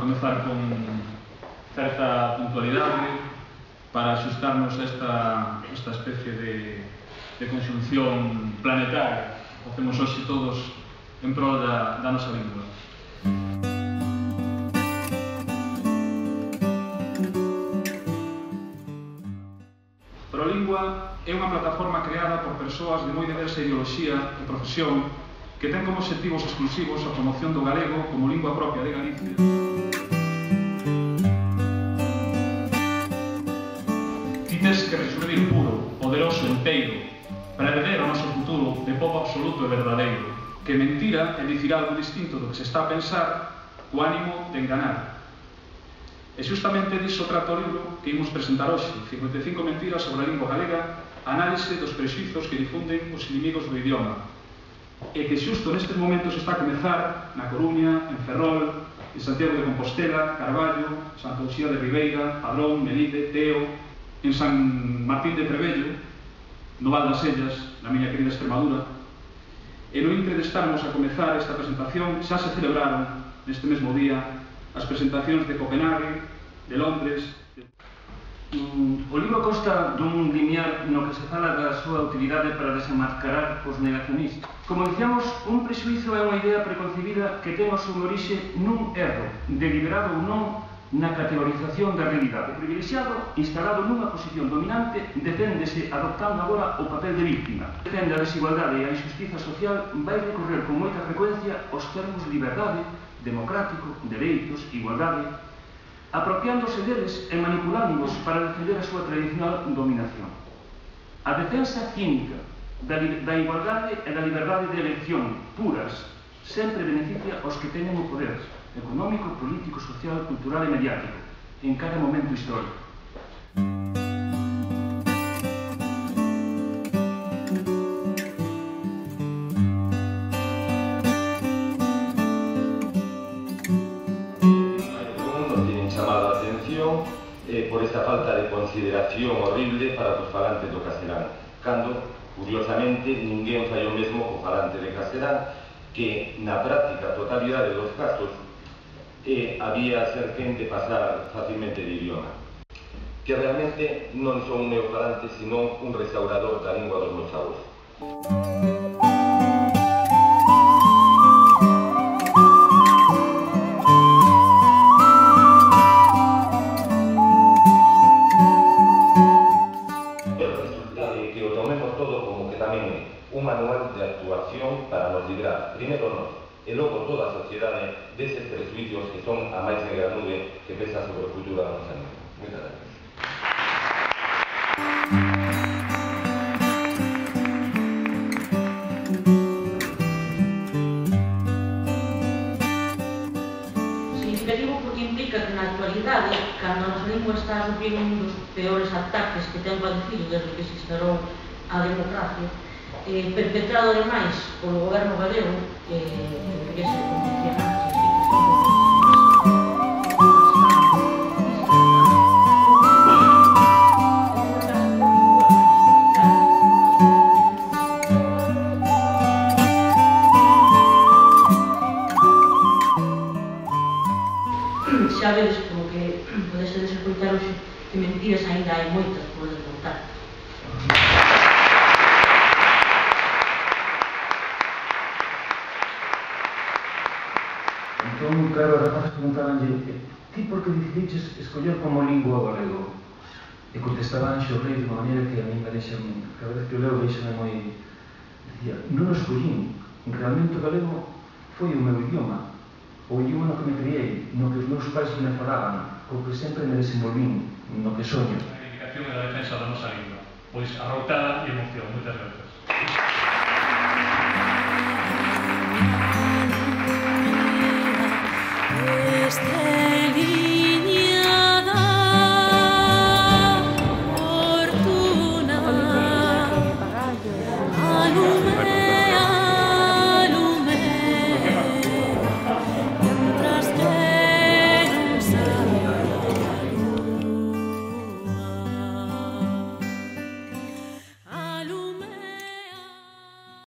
comezar con certa puntualidade para axustarnos a esta especie de conxunción planetaria que facemos hoxe todos en prol da nosa lingua. Prolingua é unha plataforma creada por persoas de moi diversa ideoloxía e profesión que ten como obxectivos exclusivos a promoción do galego como lingua propia de Galicia. Ti tes que resurdir puro, poderoso, enteiro, para herder o noso futuro de povo absoluto e verdadeiro, que mentira é dicir algo distinto do que se está a pensar co ánimo de enganar. E xustamente diso trata o libro que imos presentar hoxe, 55 mentiras sobre a lingua galega, análise dos prexuizos que difunden os inimigos do idioma, e que xusto nestes momentos está a comezar na Coruña, en Ferrol, en Santiago de Compostela, Carballo, Santa Uxía de Ribeira, Padrón, Melide, Teo, en San Martín de Trebello, no Val das Sellas, na miña querida Extremadura. E no intre de estarmos a comezar esta presentación, xa se celebraron neste mesmo día as presentacións de Copenhague, de Londres. O libro consta dun limiar no que se fala da súa utilidade para desenmascarar os negacionistas. Como dicíamos, un prexuízo é unha idea preconcebida que ten a súa orixe nun erro, deliberado ou non, na categorización da realidade. O privilexiado, instalado nunha posición dominante, deféndese adoptando agora o papel de víctima. Defende a desigualdade e a injustiza social, vai recorrer con moita frecuencia os termos liberdade, democrático, dereitos, igualdade, apropiándose deles e manipulándoos para defender a súa tradicional dominación. A defensa cínica da igualdade e da liberdade de elección puras sempre beneficia aos que teñen o poder económico, político, social, cultural e mediático en cada momento histórico. Por esta falta de consideración horrible para os falantes do castelán, cando, curiosamente, ninguén fai o mesmo co falante de castelán, que na práctica totalidade dos casos había ser quen de pasar facilmente de idioma, que realmente non son un neofalante, sino un restaurador da lingua dos meus avós. Un manual de actuación para nos librar, primeiro nós, e logo toda a sociedade deses prejuicios que son a máis negra nube que pesa sobre o futuro da nosa lingua. Moitas gracias. Significativo porque implica que na actualidade, cando a nosa lingua está a sufrir un dos peores ataques que ten padecido desde que se instaurou a democracia, perpetrado ademais polo goberno galego, que debería ser condicionante. Xa vedes, como que podese desescoitar hoxe, que mentiras ainda hai moitas por descontar. Entón, claro, as rapazas preguntabanlle: ti por que decidiches escoller como lingua o galego? E contestaba Anxo Rei de unha maneira que a mí me deixa, cada vez que o leo, deixa moi... Dicía, non o escollín, realmente o galego foi o meu idioma, o idioma no que me criei, no que os meus pais me falaban, co que sempre me desenvolvín, no que soño. A reivindicación e a defensa da nosa lingua, pois arroutada e emoción. Moitas grazas.